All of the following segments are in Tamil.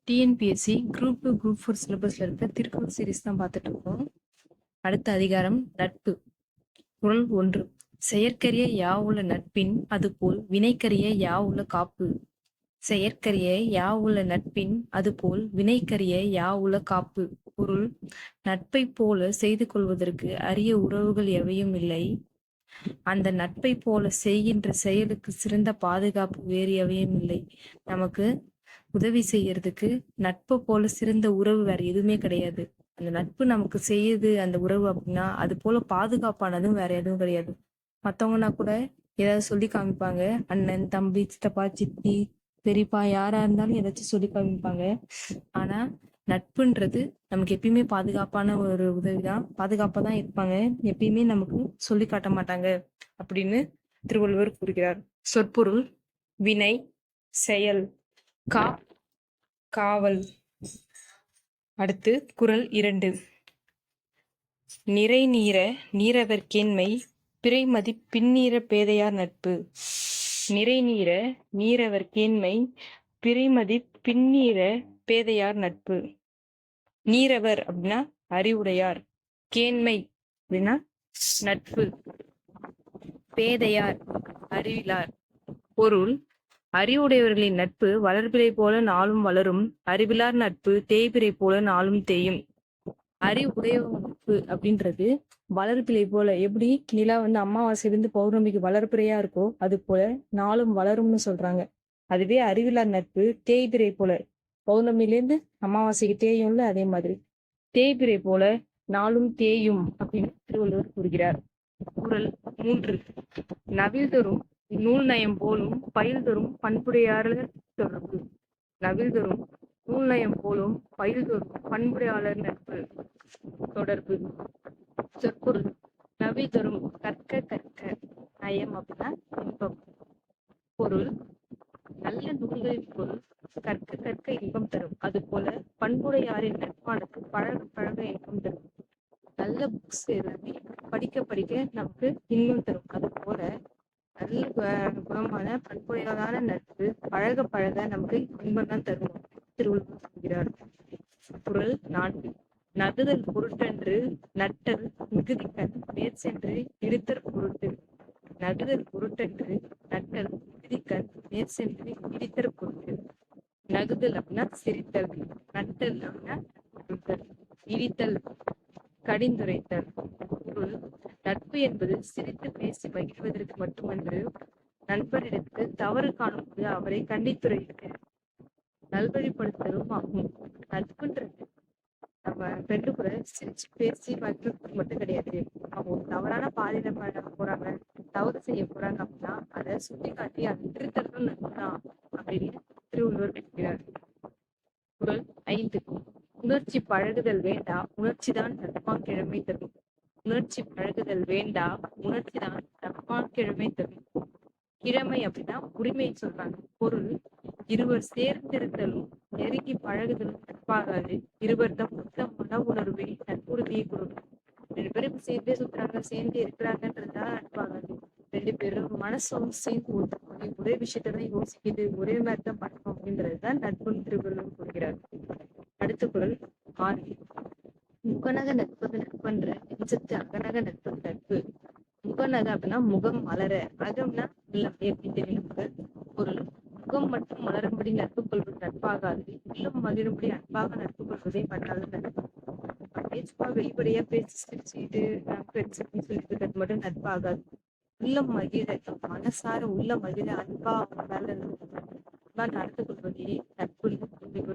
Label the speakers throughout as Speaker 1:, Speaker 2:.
Speaker 1: டிஎன்பிஎஸ்சி குரூப் 2 குரூப் 4 சிலபஸ்ல இருக்க திருக்குறள் சீரிஸ் தான் பார்த்துட்டு இருக்கோம். அடுத்த அதிகாரம் நட்பு. குறள் 1. செயற்கரிய யாவுள்ள நட்பின் அதுபோல் வினைக்கரிய யாவுள்ள காப்பு. செயற்கரிய யாவுள்ள நட்பின் அதுபோல் வினைக்கரிய யாவுள்ள காப்பு. பொருள்: நட்பை போல செய்து கொள்வதற்கு அரிய உறவுகள் எவையும் இல்லை. அந்த நட்பை போல செய்கின்ற செயலுக்கு சிறந்த பாதுகாப்பு வேறு எவையும் இல்லை. நமக்கு உதவி செய்யறதுக்கு நட்பை போல சிறந்த உறவு வேற எதுவுமே கிடையாது. அந்த நட்பு நமக்கு செய்யுது அந்த உறவு அப்படின்னா அது போல பாதுகாப்பானதும் வேற எதுவும் கிடையாது. மற்றவங்கன்னா கூட ஏதாவது சொல்லி காமிப்பாங்க, அண்ணன், தம்பி, சித்தப்பா, சித்தி, பெரியப்பா யாரா இருந்தாலும் ஏதாச்சும் சொல்லி காமிப்பாங்க. ஆனா நட்புன்றது நமக்கு எப்பயுமே பாதுகாப்பான ஒரு உதவிதான், பாதுகாப்பா தான் இருப்பாங்க, எப்பயுமே நமக்கு சொல்லி காட்ட மாட்டாங்க அப்படின்னு திருவள்ளுவர் கூறுகிறார். சொற்பொருள்: வினை, செயல், காவல். அடுத்து குறள் 2. நிறை நீர நீரவர் கேண்மை பிறைமதி பின்னீர பேதையார் நட்பு. நிறை நீர நீரவர் கேண்மை பிறைமதி பின்னீர பேதையார் நட்பு. நீரவர் அப்படின்னா அறிவுடையார், கேண்மை அப்படின்னா நட்பு, பேதையார் அறிவிலார். பொருள்: அறிவுடையவர்களின் நட்பு வளர்பிறை போல நாளும் வளரும், அறிவிலார் நட்பு தேய்பிறை போல நாளும் தேயும். அறிவுடையவங்க நட்பு அப்படின்றது வளர்பிறை போல, எப்படி நிலா அமாவாசையிலிருந்து பௌர்ணமிக்கு வளர்பிறையா இருக்கோ அது போல நாளும் வளரும்னு சொல்றாங்க. அதுவே அறிவிலார் நட்பு தேய்பிறை போல, பௌர்ணமியிலேருந்து அமாவாசைக்கு தேயும்ல, அதே மாதிரி தேய்பிறை போல நாளும் தேயும் அப்படின்னு திருவள்ளுவர் கூறுகிறார். குறள் 3. நவில்தரும் நூல் நயம் போலும் பயில்தரும் பண்புடையாளர் தொடர்பு. நவில்தரும் நூல் நயம் போலும் பயில்தரும் பண்புடையாளர் நட்பு தொடர்பு. சொற்பொருள்: நவில்தரும் கற்க கற்க, நயம் அப்படின்னா இன்பம். பொருள்: நல்ல நூல்களின் பொருள் கற்க கற்க இன்பம் தரும், அது போல பண்புடையாரின் நட்பானது பழக பழக இன்பம் தரும். நல்ல புக்ஸ் எல்லாமே படிக்க படிக்க நமக்கு இன்பம் தரும், அது போல நல்ல குணமான பண்புடையதான நட்பு பழக பழக நமக்கு இன்பம் தான் தரும் திருவள்ளுவர் சொல்கிறார். குறள் 4. நகுதல் பொருட்டன்று நட்டல் மிகுதிக்கண் மேற்சென்று இடித்தற் பொருட்டு. நகுதல் பொருட்டன்று நட்டல் மிகுதிக்கண் மேற்சென்று இடித்தற் பொருட்டு. நகுதல் அப்படின்னா சிரித்தல், நட்டல் அப்படின்னா இடித்தல் கடிந்துரைத்தல். பொருள்: நட்பு என்பது சிரித்து பேசி மகிழ்வதற்கு மட்டுமன்று, நண்பரிடத்து தவறு காணும்போது அவரை கண்டித்துரைத்து நல்வழிப்படுத்தலும் ஆகும். நட்புன்றது நம்ம ஃப்ரெண்டு கூட சிரிச்சு பேசி மகிழ்வதற்கு மட்டும் கிடையாது. அவங்க தவறான பாதையில போறாங்க, தவறு செய்ய போறாங்க அப்படின்னா அதை சுட்டி காட்டி அதை திருத்தலும் நட்பு தான் அப்படின்னு திருவள்ளுவர் கூறுகிறார். குறள் 5. உணர்ச்சி பழகுதல் வேண்டா உணர்ச்சிதான் நட்பாங்கிழமை தரும். உணர்ச்சி பழகுதல் வேண்டா உணர்ச்சிதான் நட்பாங்கிழமை தரும். கிழமை அப்படின்னா உரிமை சொல்றாங்க. பொருள்: இருவர் சேர்ந்திருத்தலும் நெருங்கி பழகுதலும் நட்பாகாது, இருவர் தம் மொத்த மன உணர்வை நட்புறுதியை கொடுக்கும். 2 பேரும் சேர்ந்தே சுத்துறாங்க, சேர்ந்து இருக்கிறாங்கன்றதுதான் நட்பாகாது. 2 பேரும் மனசும் சேர்ந்து ஒரே விஷயத்தான் யோசிக்குது, ஒரே மாதிரி தான் பண்ணணும் அப்படின்றதுதான் நட்புன்னு திருவள்ளுவர் கூறுகிறார். அடுத்த குறள் 6. முகநக நட்பது நட்பன்ற நெஞ்சத்து அகநக நட்பது நட்பு. முகநக அப்படின்னா முகம் மலர, அகம்னா உள்ளம், எப்படி தெரியும்? பொருள்: முகம் மட்டும் மலரும்படி நட்பு கொள்வது நட்பாகாது, உள்ளம் மகிழும்படி அன்பாக நட்பு கொள்வதை பண்ணாத நட்பு. சும்மா வெளிப்படையா பேசி சிரிச்சுட்டு அப்படின்னு சொல்லிட்டு இருக்கிறது மட்டும் நட்பாகாது. உள்ளம் மகிழ, மனசார உள்ள மகிழ அன்பா மேல நடந்து கொள்வதே நட்புன்னு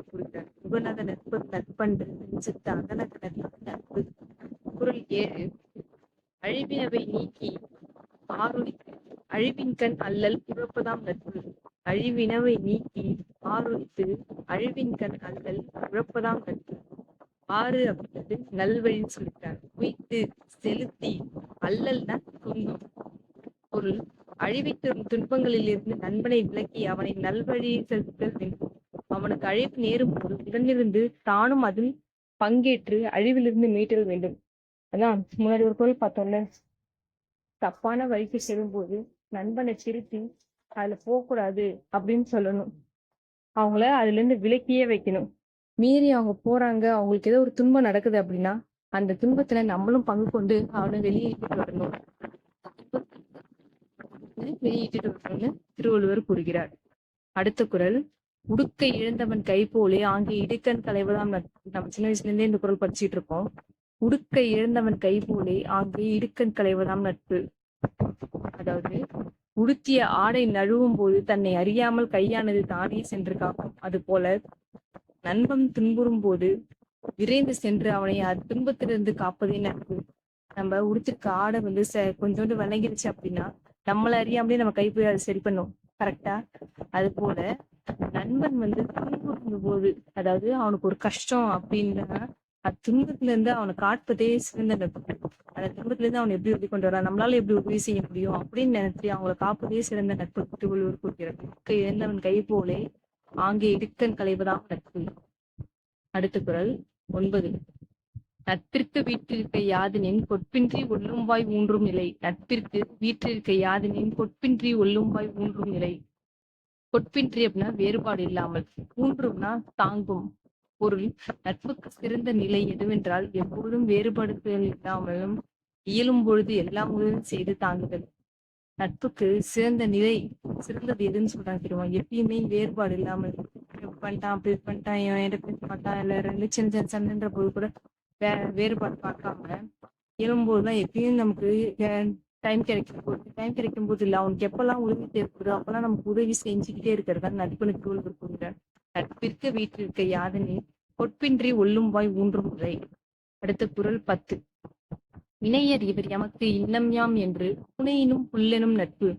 Speaker 1: கூறுகிறார். முகநக நட்பு நட்பன்று நெஞ்சத்து அகநக நட்பு நட்பு. குறள் 7. அழிவினவை நீக்கி ஆருணித்து அழிவின் கண் அல்லல் உழப்பதாம் நட்பு. அழிவினவை நீக்கி ஆருணித்து அழிவின் கண் அல்லல் உழப்பதாம் நட்பு. ஆறு அப்படின்றது நல்வழின்னு சொல்லிட்டார். உய்த்து செலுத்தி, அல்லல்னா துன்பம். பொருள்: அழிவை தரும் துன்பங்களில் இருந்து நண்பனை விலக்கி அவனை நல்வழி செலுத்தல் வேண்டும். அவனுக்கு அழிவு நேரும் போது உடனிருந்து தானும் அதில் பங்கேற்று அழிவிலிருந்து மீட்டல் வேண்டும். அதான் முன்னாடி ஒரு குறள் பார்த்தோம்ல, தப்பான வழிக்கு செல்லும்போது நண்பனை திருத்தி அதுல போகக்கூடாது அப்படின்னு சொல்லணும், அவங்கள அதுல இருந்து விலக்கியே வைக்கணும். மீறி அவங்க போறாங்க, அவங்களுக்கு ஏதோ ஒரு துன்பம் நடக்குது அப்படின்னா, அந்த துன்பத்துல நம்மளும் பங்கு கொண்டு அவனை வெளியேற்றிட்டு வரணும். வெளியேற்றிட்டு வரணும்னு திருவள்ளுவர் கூறுகிறார். அடுத்த குறள், உடுக்கை இழந்தவன் கை போலே ஆங்கே இடுக்கண் களைவதாம் நட்பு. நம்ம சின்ன வயசுல இருந்தே இந்த குறள் படிச்சுட்டு இருக்கோம். உடுக்கை இழந்தவன் கை போலே ஆங்கே இடுக்கண் களைவதாம் நட்பு. அதாவது உடுத்திய ஆடை நழுவும் போது தன்னை அறியாமல் கையானது தானே சென்று காக்கும். அது போல நண்பன் துன்புறும் போது விரைந்து சென்று அவனை துன்பத்திலிருந்து காப்பதே நட்பு. நம்ம உடுத்திருக்க ஆடை வந்து கொஞ்சோண்டு விளங்கிருச்சு அப்படின்னா நம்மள அறியாமலே நம்ம கை போய் அதை சரி பண்ணும். கரெக்டா? அது போல நண்பன் வந்து துன்புறும் போது, அதாவது அவனுக்கு ஒரு கஷ்டம் அப்படின்னா துன்பத்துல இருந்து அவனை காட்பதே சிறந்த நட்பு. அந்த துன்பத்துல இருந்து அவனை எப்படி உதவி கொண்டு வரலாம், நம்மளால எப்படி உதவி செய்ய முடியும் அப்படின்னு நினைச்சு அவங்களை காப்பதே சிறந்த நட்பு திருவள்ளுவர் கூறுகிறார். இழந்தவன் கை போலே ஆங்கே இடுக்கண் களைவதாம் நட்பு. அடுத்த குறள் 9. நட்பிற்கு வீற்றிருக்க யாதெனின் கொட்பின்றி ஒல்லும்பாய் ஊன்றும் நிலை. நட்பிற்கு வீற்றிருக்க யாதெனின் கொட்பின்றி ஒல்லும்பாய் ஊன்றும் நிலை. கொட்பின்றி அப்படின்னா வேறுபாடு இல்லாமல், ஊன்றும்னா தாங்கும். பொருள், நட்புக்கு சிறந்த நிலை எதுவென்றால் எப்பொழுதும் வேறுபாடுகள் இல்லாமலும் இயலும் பொழுது எல்லாம் உதவி செய்து தாங்குதல். நட்புக்கு சிறந்த நிலை, சிறந்தது எதுன்னு சொல்றாங்க தெரியுமா? எப்பயுமே வேறுபாடு இல்லாமல், பண்ணிட்டான் அப்படி பண்ணிட்டான், இவன் என்கிட்ட பேச மாட்டான், இல்ல ரெண்டு சின்ன சின்ன சண்டைன்ற போது கூட வேறுபாடு பார்க்காம இயலும்போதுதான் எப்பயும் நமக்கு டைம் கிடைக்கும் போது இல்ல, அவனுக்கு எப்பெல்லாம் உதவி தேவைப்படுதோ அப்பெல்லாம் நமக்கு உதவி செஞ்சுக்கிட்டே இருக்கிறதா நட்புன்னு திருவள்ளுவர் கூறுகிறார். நட்பிற்கு வீற்றிருக்க யாதெனின் கொட்பின்றி ஒல்லும்பாய் ஊன்றும் நிலை. அடுத்த குறள் 10. இணையர் இவர் எமக்கு இன்னம் யாம் என்று புனையினும் புல்லெனும் நட்பு.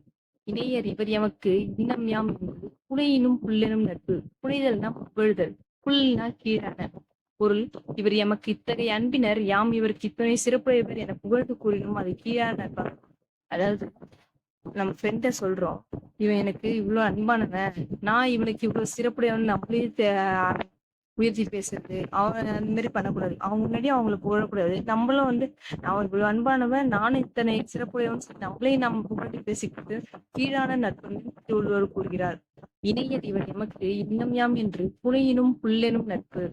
Speaker 1: இணையர் இவர் எமக்கு இன்னம் யாம் என்று புனையினும் புல்லெனும் நட்பு. புனைதல்னா புகழ்தல், புல்னா கீழான. பொருள், இவர் எமக்கு இத்தகைய அன்பினர், யாம் இவருக்கு இத்தனை சிறப்புடையவர் என புகழ்ந்து கூறினும் அது கீழான நட்பாகும். அதாவது நம்ம ஃப்ரெண்ட சொல்றோம், இவன் எனக்கு இவ்வளவு அன்பானவன், நான் இவனுக்கு இவ்வளவு சிறப்புடையவன் நம்மளே உயர்த்தி பேசுறது, அவன் அந்த மாதிரி பண்ணக்கூடாது. அவங்க முன்னாடி அவங்கள புகழக்கூடாது. நம்மளும் வந்து அவன் இவ்வளவு அன்பானவன், நானும் இத்தனை சிறப்புடையவன் சொல்லி நம்மளே நம்ம புகழ்ந்து பேசிக்கிறது கீழான நட்பு திருவள்ளுவர் கூறுகிறார். இணையர் இவர் எமக்கு இன்னம் யாம் என்று புனையினும் புல்லெனும் நட்பு.